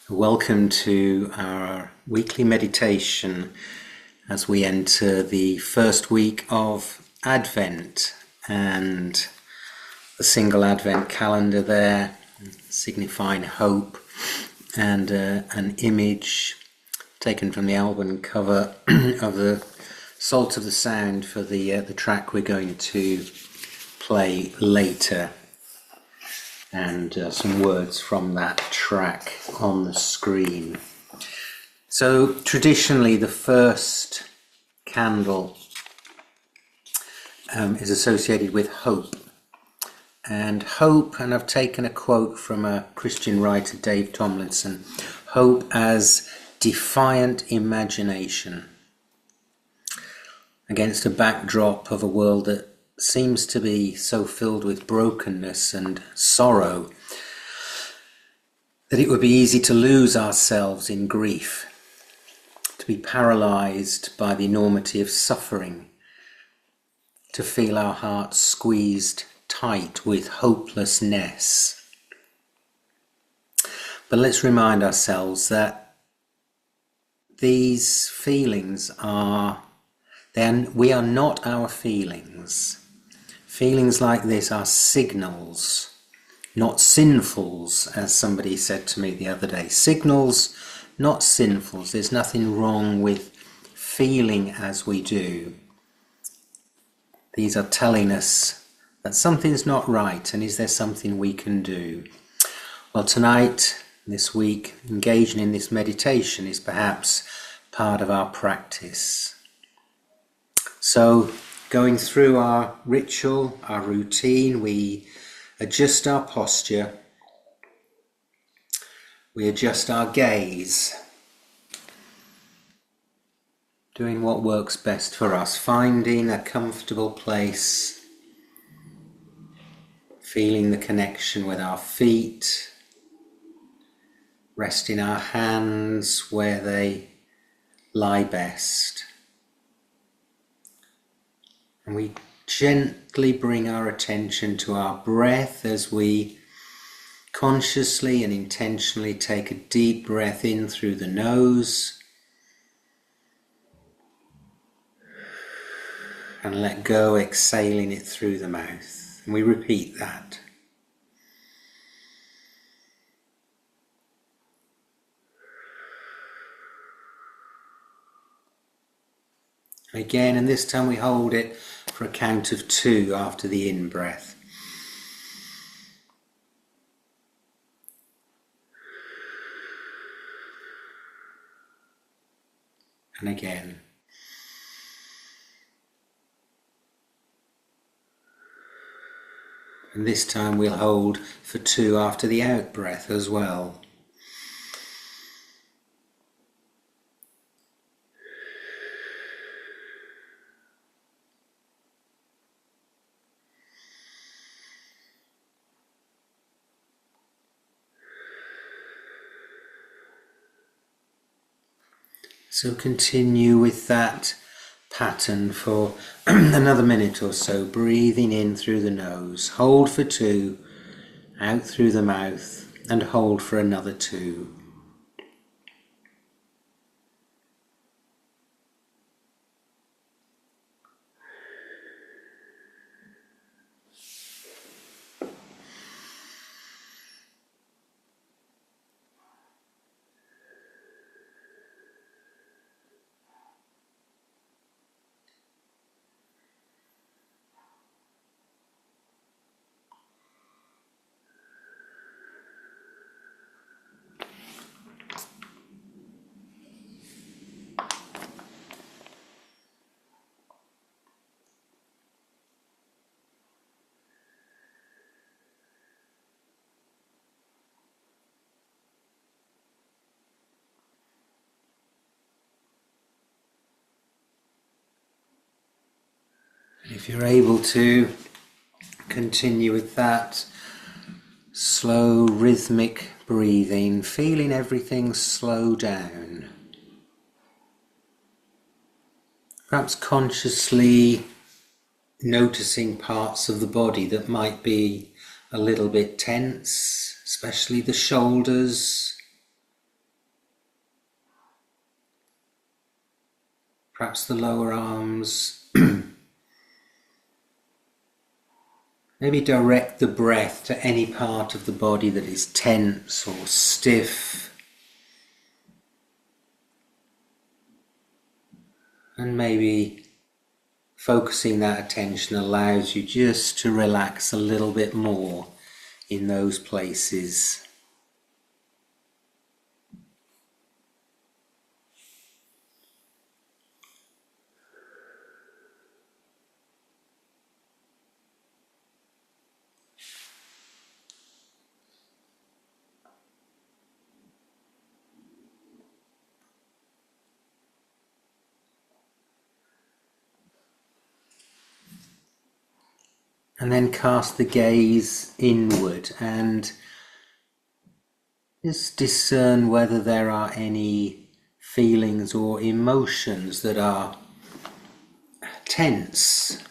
Welcome to our weekly meditation as we enter the first week of Advent, and the single Advent calendar there signifying hope, and an image taken from the album cover of the Salt of the Sound for the track we're going to play later, and some words from that track on the screen. So traditionally the first candle is associated with hope, and I've taken a quote from a Christian writer, Dave Tomlinson, hope as defiant imagination against a backdrop of a world that seems to be so filled with brokenness and sorrow that it would be easy to lose ourselves in grief, to be paralyzed by the enormity of suffering, to feel our hearts squeezed tight with hopelessness. But let's remind ourselves that these feelings we are not our feelings. Feelings like this are signals, not sinfuls, as somebody said to me the other day. Signals, not sinfuls. There's nothing wrong with feeling as we do. These are telling us that something's not right, and is there something we can do? Well, tonight, this week, engaging in this meditation is perhaps part of our practice. So, going through our ritual, our routine, we adjust our posture, we adjust our gaze, doing what works best for us, finding a comfortable place, feeling the connection with our feet, resting our hands where they lie best. And we gently bring our attention to our breath as we consciously and intentionally take a deep breath in through the nose and let go, exhaling it through the mouth. And we repeat that. Again, and this time we hold it for a count of 2 after the in-breath. And again. And this time we'll hold for 2 after the out-breath as well. So continue with that pattern for another minute or so, breathing in through the nose, hold for 2, out through the mouth, and hold for another 2. If you're able to, continue with that slow rhythmic breathing, feeling everything slow down. Perhaps consciously noticing parts of the body that might be a little bit tense, especially the shoulders, perhaps the lower arms. Maybe direct the breath to any part of the body that is tense or stiff. And maybe focusing that attention allows you just to relax a little bit more in those places. And then cast the gaze inward and just discern whether there are any feelings or emotions that are tense.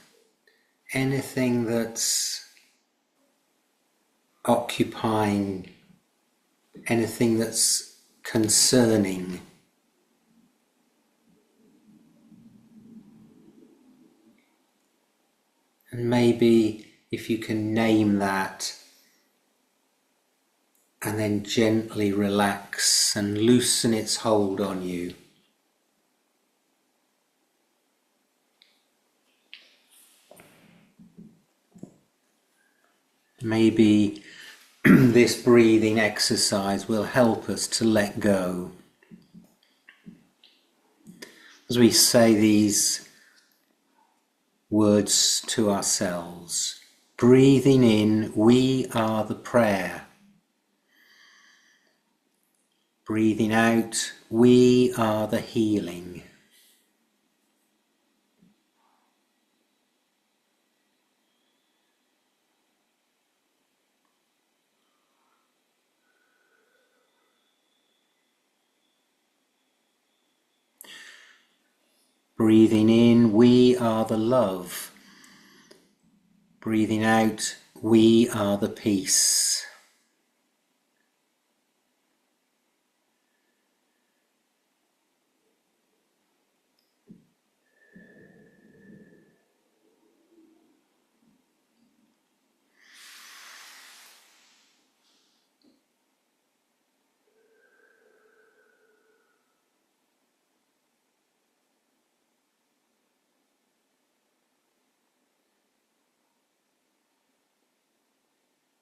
Anything that's occupying, anything that's concerning. And maybe if you can name that and then gently relax and loosen its hold on you. Maybe this breathing exercise will help us to let go. As we say these words to ourselves, breathing in, we are the prayer. Breathing out, we are the healing. Breathing in, we are the love. Breathing out, we are the peace.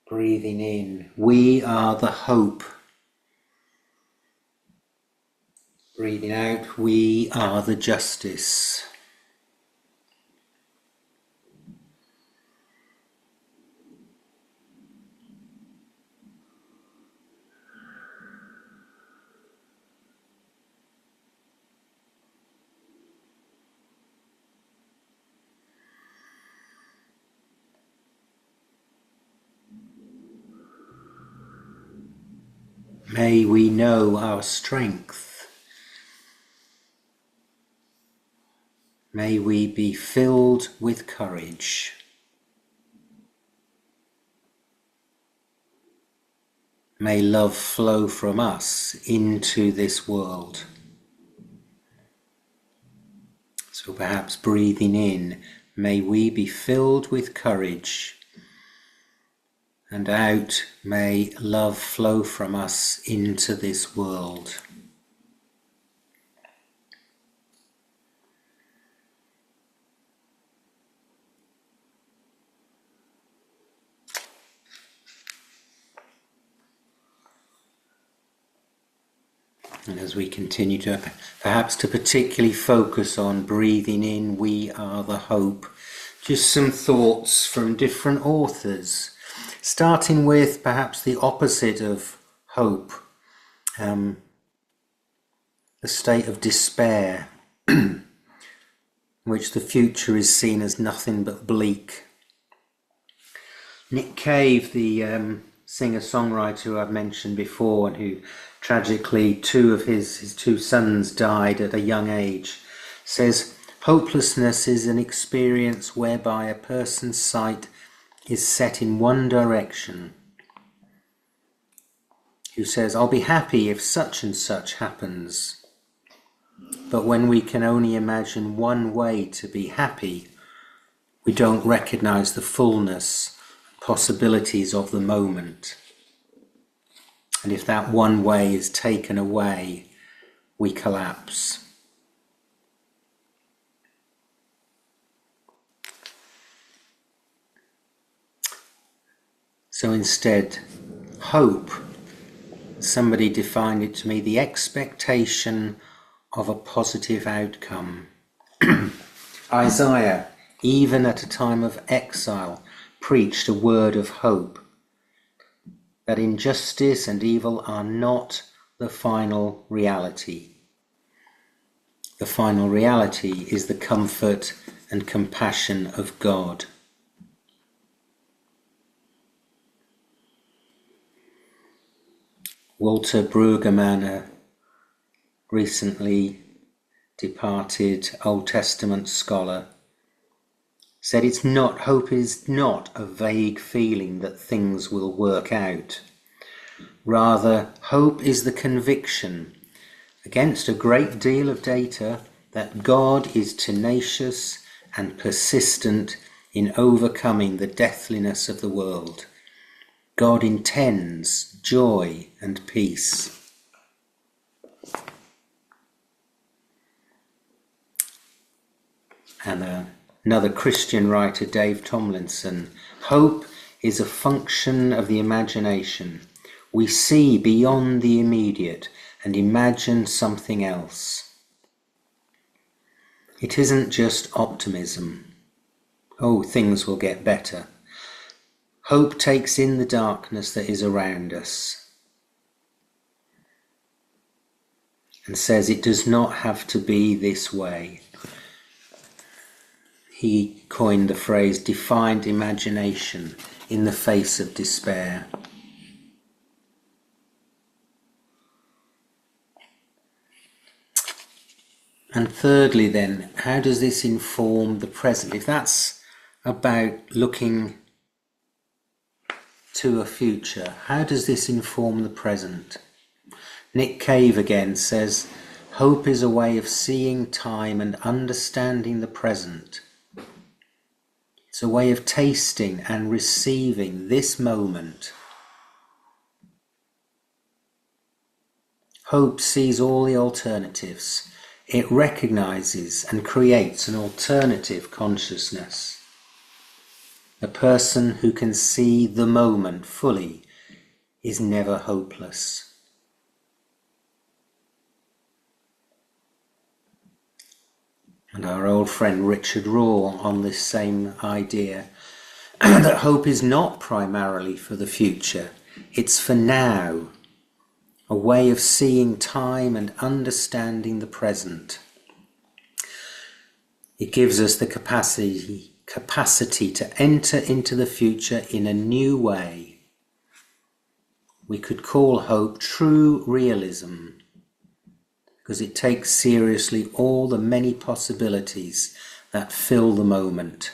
Breathing in, we are the hope. Breathing out, we are the justice. May we know our strength. May we be filled with courage. May love flow from us into this world. So perhaps breathing in, may we be filled with courage. And out, may love flow from us into this world. And as we continue to perhaps to particularly focus on breathing in, we are the hope, just some thoughts from different authors, starting with perhaps the opposite of hope, the state of despair, in which the future is seen as nothing but bleak. Nick Cave, the singer-songwriter who I've mentioned before, and who tragically two of his two sons died at a young age, says, hopelessness is an experience whereby a person's sight is set in one direction. Who says, I'll be happy if such and such happens. But when we can only imagine one way to be happy, we don't recognize the fullness, possibilities of the moment. And if that one way is taken away, we collapse. So instead, hope, somebody defined it to me, the expectation of a positive outcome. Isaiah, even at a time of exile, preached a word of hope, that injustice and evil are not the final reality. The final reality is the comfort and compassion of God. Walter BRUEGGEMANN, a recently departed Old Testament scholar, said hope is not a vague feeling that things will work out. Rather, hope is the conviction, against a great deal of data, that God is tenacious and persistent in overcoming the deathliness of the world. God intends joy and peace. And another Christian writer, Dave Tomlinson, hope is a function of the imagination. We see beyond the immediate and imagine something else. It isn't just optimism. Oh, things will get better. Hope takes in the darkness that is around us and says it does not have to be this way. He coined the phrase defiant imagination in the face of despair. And thirdly then, how does this inform the present? If that's about looking to a future, how does this inform the present? Nick Cave again says, hope is a way of seeing time and understanding the present. It's a way of tasting and receiving this moment. Hope sees all the alternatives. It recognizes and creates an alternative consciousness. A person who can see the moment fully is never hopeless. And our old friend Richard ROHR on this same idea, that hope is not primarily for the future, it's for now, a way of seeing time and understanding the present. It gives us the capacity to enter into the future in a new way. We could call hope true realism, because it takes seriously all the many possibilities that fill the moment.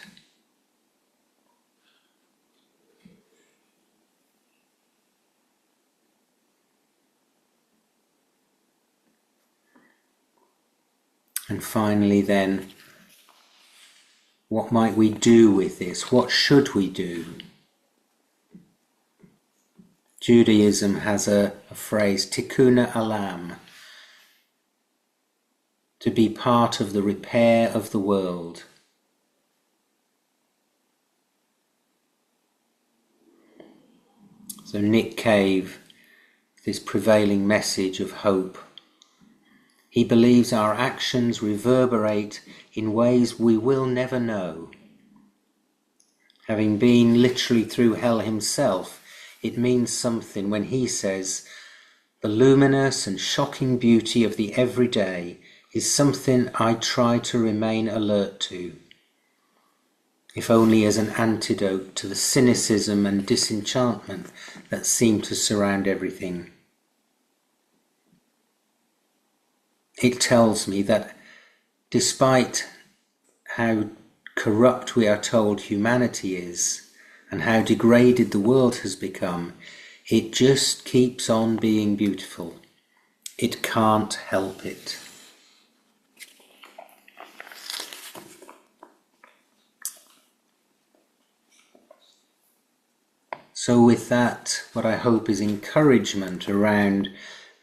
And finally then, what might we do with this? What should we do? Judaism has a phrase, tikkun olam, to be part of the repair of the world. So Nick Cave, this prevailing message of hope, he believes our actions reverberate in ways we will never know. Having been literally through hell himself, it means something when he says, the luminous and shocking beauty of the everyday is something I try to remain alert to, if only as an antidote to the cynicism and disenchantment that seem to surround everything. It tells me that despite how corrupt we are told humanity is and how degraded the world has become, it just keeps on being beautiful. It can't help it. So with that, what I hope is encouragement around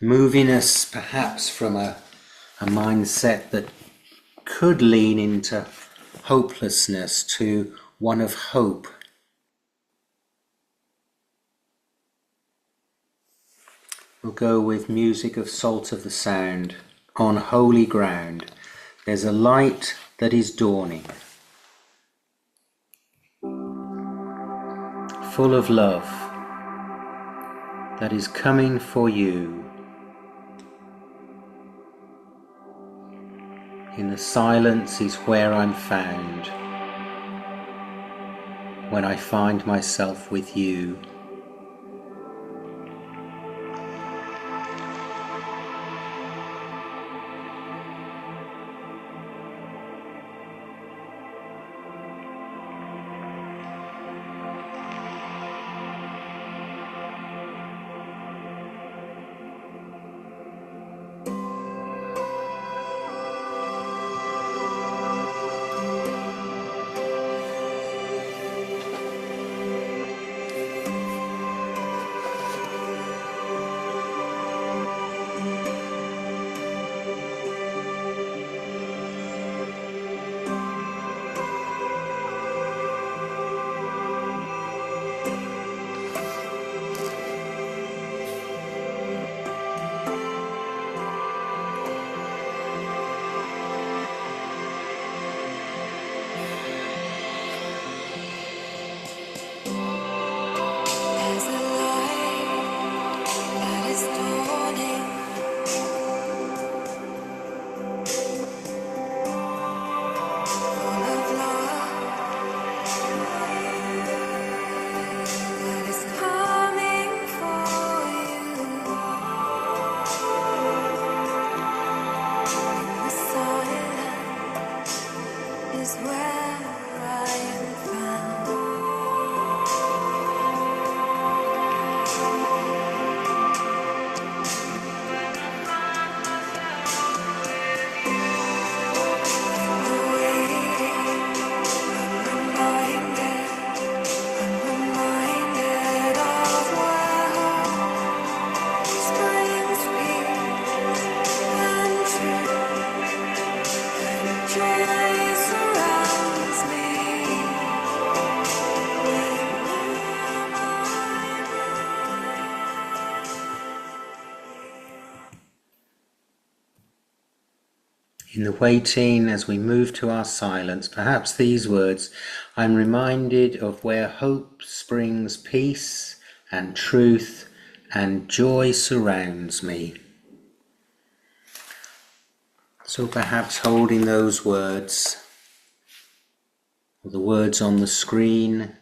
moving us perhaps from a mindset that could lean into hopelessness to one of hope. We'll go with music of Salt of the Sound. On holy ground, there's a light that is dawning, full of love, that is coming for you. In the silence is where I'm found, when I find myself with you. In the waiting, as we move to our silence, perhaps these words: I'm reminded of where hope springs, peace and truth and joy surrounds me. So perhaps holding those words, or the words on the screen,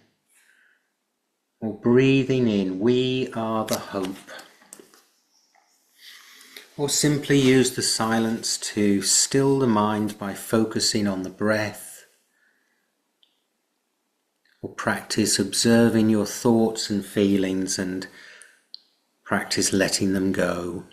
or breathing in, we are the hope. Or simply use the silence to still the mind by focusing on the breath. Or practice observing your thoughts and feelings and practice letting them go.